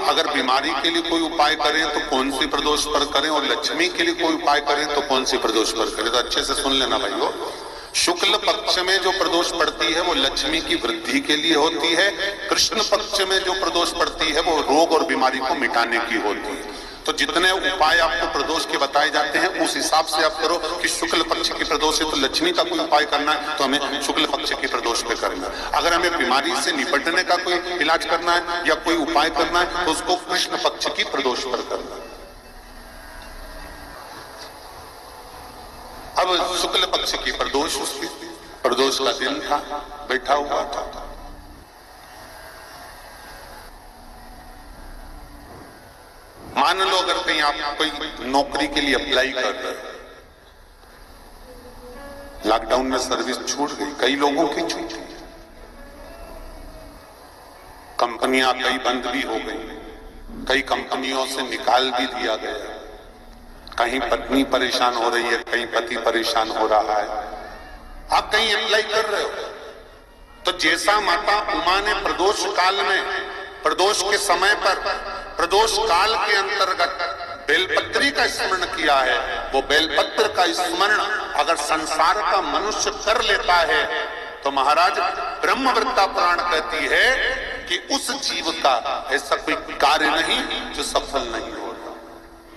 अगर बीमारी के लिए कोई उपाय करें तो कौन सी प्रदोष पर करें, और लक्ष्मी के लिए कोई उपाय करें तो कौन सी प्रदोष पर करें। तो अच्छे से सुन लेना भाइयों, शुक्ल पक्ष में जो प्रदोष पड़ती है वो लक्ष्मी की वृद्धि के लिए होती है, कृष्ण पक्ष में जो प्रदोष पड़ती है वो रोग और बीमारी को मिटाने की होती है। तो जितने उपाय आपको प्रदोष के बताए जाते हैं उस हिसाब से आप करो कि शुक्ल पक्ष की प्रदोष है तो लक्ष्मी का कोई उपाय करना है तो हमें शुक्ल पक्ष की प्रदोष पे करना है। अगर हमें बीमारी से निपटने का कोई इलाज करना है या कोई उपाय करना है तो उसको कृष्ण पक्ष की प्रदोष पर करना है। अब शुक्ल पक्ष की प्रदोष, उसकी प्रदोष का दिन था, बैठा हुआ था। मान लो अगर कहीं आप कोई नौकरी के लिए अप्लाई कर रहे हो, लॉकडाउन में सर्विस छूट गई, कई लोगों की छूट गई, कंपनियां कई बंद भी हो गई, कई कंपनियों से निकाल भी दिया गया, कहीं पत्नी परेशान हो रही है, कहीं पति परेशान हो रहा है, आप कहीं अप्लाई कर रहे हो तो जैसा माता उमा ने प्रदोष काल में, प्रदोष के समय पर, प्रदोष काल के अंतर्गत बेलपत्री का स्मरण किया है, वो बेलपत्र का स्मरण अगर संसार का मनुष्य कर लेता है तो महाराज ब्रह्मवृत्ता पुराण कहती है कि उस जीव का ऐसा कोई कार्य नहीं जो सफल नहीं होगा।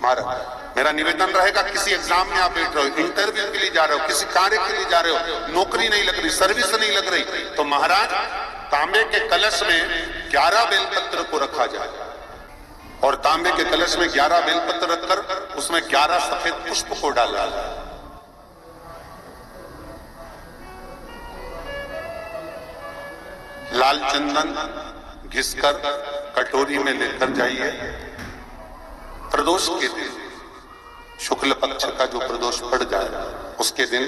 महाराज मेरा निवेदन रहेगा, किसी एग्जाम में आप बैठ रहे हो, इंटरव्यू के लिए जा रहे हो, किसी कार्य के लिए जा रहे हो, नौकरी नहीं लग रही, सर्विस नहीं लग रही, तो महाराज तांबे के कलश में 11 बेलपत्र को रखा जाए और तांबे के कलश में 11 बेलपत्र रखकर उसमें 11 सफेद पुष्प को डाला जाए। लाल चंदन घिसकर कटोरी में लेकर जाइए। प्रदोष के दिन, शुक्ल पक्ष का जो प्रदोष पड़ जाए उसके दिन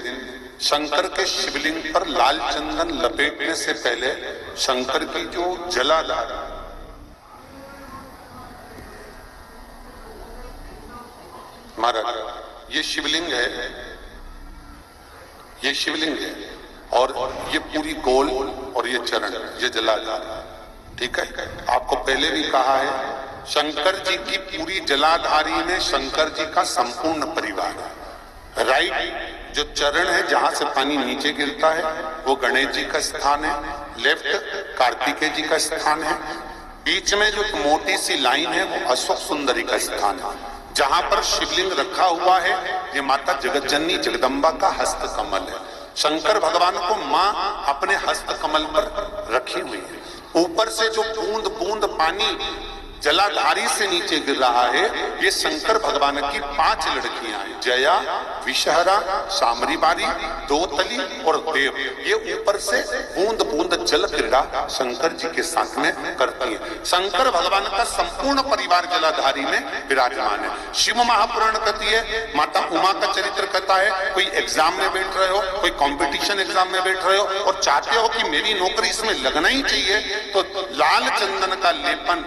शंकर के शिवलिंग पर लाल चंदन लपेटने से पहले शंकर की जो जलाधार, महाराज ये शिवलिंग है, ये शिवलिंग है और ये पूरी गोल और ये चरण, ये जलाधार, ठीक है। आपको पहले भी कहा है शंकर जी की पूरी जलाधारी में शंकर जी का संपूर्ण परिवार है। राइट जो चरण है जहां से पानी नीचे गिरता है वो गणेश जी का स्थान है, लेफ्ट कार्तिकेय जी का स्थान है, बीच में जो मोटी सी लाइन है वो अशोक सुंदरी का स्थान है। जहां पर शिवलिंग रखा हुआ है ये माता जगतजननी जगदम्बा का हस्त कमल है। शंकर भगवान को मां अपने हस्त कमल पर रखी हुई है। ऊपर से जो बूंद बूंद पानी जलाधारी से नीचे गिर रहा है ये शंकर भगवान की 5 लड़कियां हैं, जया, विषहरा, सामरीबारी, दोतली और देव। ये ऊपर से बूंद बूंद जल क्रीड़ा शंकर जी के साथ में करती है। शंकर भगवान का संपूर्ण परिवार जलाधारी में विराजमान है। शिव महापुराण कहती है, माता उमा का चरित्र कहता है, कोई एग्जाम में बैठ रहे हो, कोई कंपटीशन एग्जाम में बैठ रहे हो और चाहते हो कि मेरी नौकरी इसमें लगना ही चाहिए तो लाल चंदन का लेपन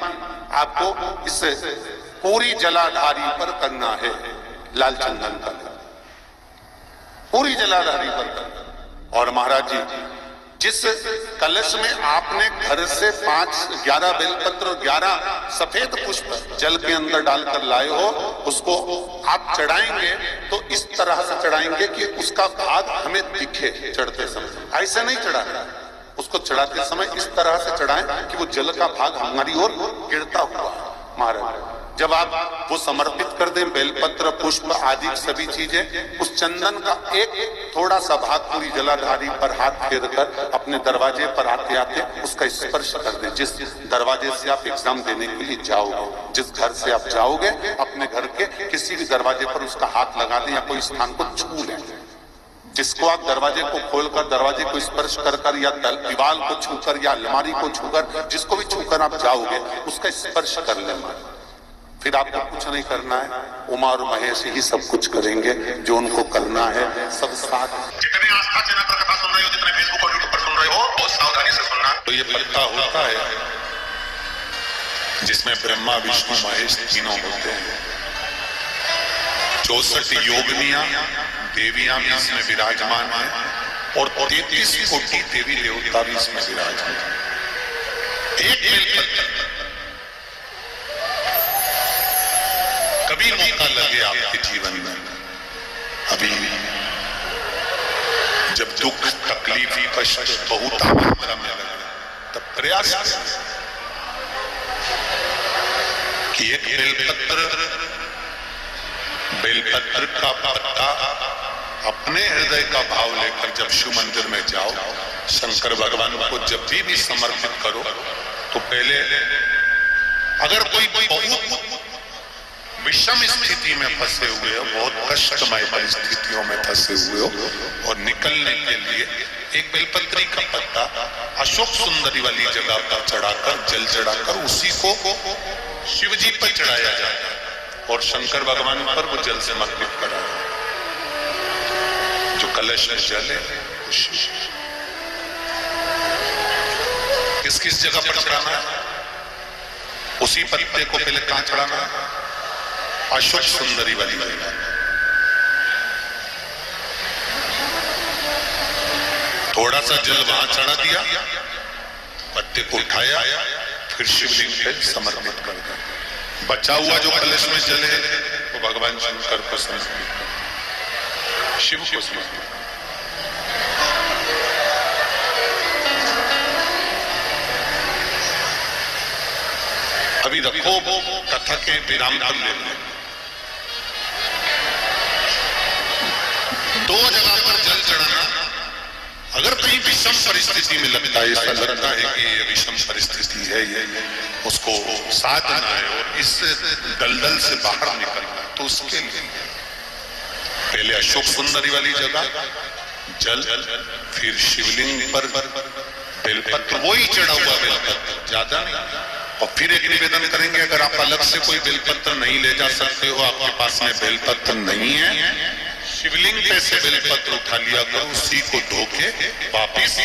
आपको इस पूरी जलाधारी पर करना है। लाल चंदन का पूरी जलाधारी पर करना। और महाराज जी जिस कलश में आपने घर से 11 बेलपत्र और 11 सफेद पुष्प जल के अंदर डालकर लाए हो उसको आप चढ़ाएंगे तो इस तरह से चढ़ाएंगे कि उसका भाग हमें दिखे चढ़ते समय। ऐसे नहीं चढ़ाना, उसको चढ़ाते समय इस तरह से चढ़ाएं कि वो जल का भाग हमारी ओर गिरता हुआ। महाराज जब आप वो समर्पित कर दें बेलपत्र पुष्प आदि सभी चीजें, उस चंदन का एक थोड़ा सा भाग पूरी जलाधारी पर हाथ फेर कर अपने दरवाजे पर आते आते उसका स्पर्श कर दें। जिस दरवाजे से आप एग्जाम देने के लिए जाओगे, जिस घर से आप जाओगे, अपने घर के किसी भी दरवाजे पर उसका हाथ लगा दें या कोई स्थान को छू लें। जिसको आप दरवाजे को खोलकर दरवाजे को स्पर्श कर कर या दीवार को छूकर या अलमारी को छूकर, जिसको भी छूकर आप जाओगे उसका स्पर्श कर लेना। फिर आपको कुछ नहीं करना है, उमा और महेश ही सब कुछ करेंगे जो उनको करना है। सब साथ जितने आस्था चैनल पर कथा सुन रहे हो, जितने फेसबुक और यूट्यूब पर सुन रहे हो, बहुत सावधानी से सुनना। तो ये पत्ता होता है जिसमें ब्रह्मा विष्णु महेश तीनों होते हैं। 64 योगिनियां देवियां भी इसमें विराजमान है और 33 कोटि देवी देवता भी इसमें विराजमान है। एक बेलपत्र कभी मौका लगे आपके जीवन में, अभी जब दुख तकलीफ कष्ट बहुत मात्रा में लगे, तब प्रयास कि एक बेलपत्र का पत्ता अपने हृदय का भाव लेकर जब शिव मंदिर में जाओ, शंकर भगवान को जब भी समर्पित करो, तो पहले अगर कोई बहुत विषम स्थिति में फंसे हुए हो, बहुत कष्टमय परिस्थितियों में फंसे हुए हो, और निकलने के लिए एक बेलपत्री का पत्ता अशोक सुंदरी वाली जगह पर चढ़ाकर, जल चढ़ाकर उसी को शिव जी पर चढ़ाया जाता है और शंकर भगवान पर वो जल समर्पित करा। जो कलश में जल है किस किस जगह पर चढ़ाना है, उसी पत्ते को पहले कहां चढ़ाना है, अशोक सुंदरी वाली जगह। थोड़ा सा जल वहां चढ़ा दिया, पत्ते को उठाया, फिर शिवलिंग पे समर्पित कर दिया। बचा हुआ जो कलश में जल है वो भगवान शंकर को समर्पित, शिव को समर्पित। अभी रखो कथा के विराम पर ले लो। दो जगह पर जल चढ़ाना, अगर कहीं विषम परिस्थिति में लगता है, ऐसा लगता है कि ये विषम परिस्थिति है, ये उसको साधना है और इस दलदल से बाहर निकलना है, तो उसके लिए पहले अशोक सुंदरी वाली जगह जल, फिर शिवलिंग पर बेलपत्र, वही चढ़ा हुआ बेलपत्र, ज्यादा नहीं। और फिर एक निवेदन करेंगे, अगर आप अलग से कोई बेलपत्र नहीं ले जा सकते हो, आपके पास में बेलपत्र नहीं है, शिवलिंग पे से बेलपत्र उठा लिया करो, उसी को धो के वापिस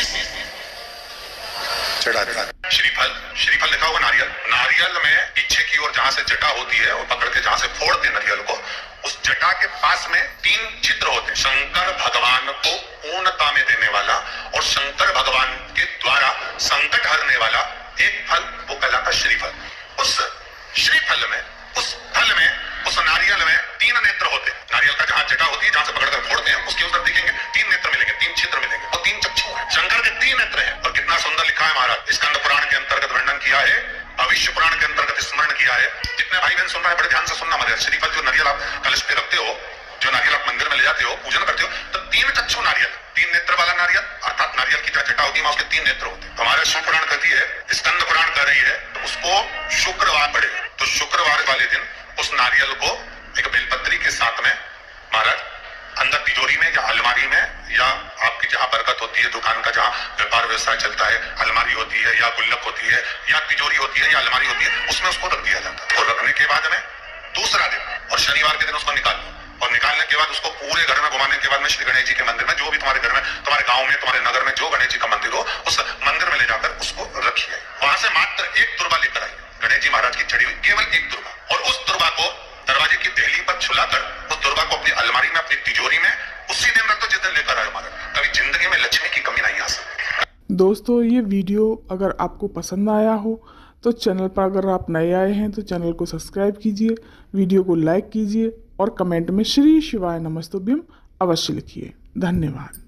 चढ़ा दिया। श्रीफल, श्रीफल लिखा हुआ नारियल, नारियल में पीछे की ओर जहां से जटा होती है और पकड़ के जहां से फोड़ते नारियल को, उस जटा के पास में 3 छिद्र होते हैं। शंकर भगवान को पूर्णता में देने वाला और शंकर भगवान के द्वारा संकट हरने वाला एक फल, वो कहलाता श्रीफल। उस श्रीफल में, उस फल में, उस नारियल में 3 नेत्र होते हैं। नारियल का जहां जटा होती है, जहां से पकड़कर फोड़ते हैं, उसके ऊपर देखेंगे 3 नेत्र मिलेंगे, 3 छिद्र मिलेंगे और 3 चक्षु हैं। शंकर के 3 नेत्र हैं। और कितना सुंदर लिखा है महाराज, स्कंद पुराण के अंतर्गत वर्णन किया है, भविष्य पुराण के अंतर्गत स्मरण किया है। जितने भाई बहन सुन रहे हैं बड़े ध्यान से सुनना मत। श्रीफल जो नारियल आप कलश पे रखते हो, जो नारियल आप मंदिर में ले जाते हो, पूजन करते हो, तो 3 चक्षु नारियल, 3 नेत्र वाला नारियल, अर्थात नारियल की जटा होती है, उसके 3 नेत्र होते हैं। हमारा शिव पुराण कहती है, स्कंद पुराण कह रही है, तो उसको शुक्रवार पड़े, तो शुक्रवार वाले दिन उस नारियल को एक बेलपत्री के साथ में महाराज अंदर तिजोरी में या अलमारी में, या आपकी जहां बरकत होती है, दुकान का जहां व्यापार व्यवसाय चलता है, अलमारी होती है या गुल्लक होती है या तिजोरी होती है या अलमारी होती है, उसमें उसको रख दिया जाता है। और रखने के बाद में दूसरा दिन और शनिवार के दिन उसको निकाल लो, और निकालने के बाद उसको पूरे घर में घुमाने के बाद में श्री गणेश जी के मंदिर में, जो भी तुम्हारे घर में, तुम्हारे गांव में, तुम्हारे नगर में जो गणेश जी का मंदिर हो, उस मंदिर में ले जाकर उसको रखिए। वहां से मात्र 1 दुर्बा लेकर आइए, गणेश जी महाराज की चढ़ी हुई केवल 1 दुर्बा, और उस दुर्बा को दरवाजे की देहली पर छुलाकर उस दुर्बा को अपनी अलमारी में, अपनी तिजोरी में उसी दिन रख दो जिस दिन लेकर आए महाराज। कभी जिंदगी में लक्ष्मी की कमी नहीं आ सकती। दोस्तों, ये वीडियो अगर आपको पसंद आया हो तो चैनल पर अगर आप नए आए हैं तो चैनल को सब्सक्राइब कीजिए, वीडियो को लाइक कीजिए और कमेंट में श्री शिवाय नमस्तुभ्यम अवश्य लिखिए। धन्यवाद।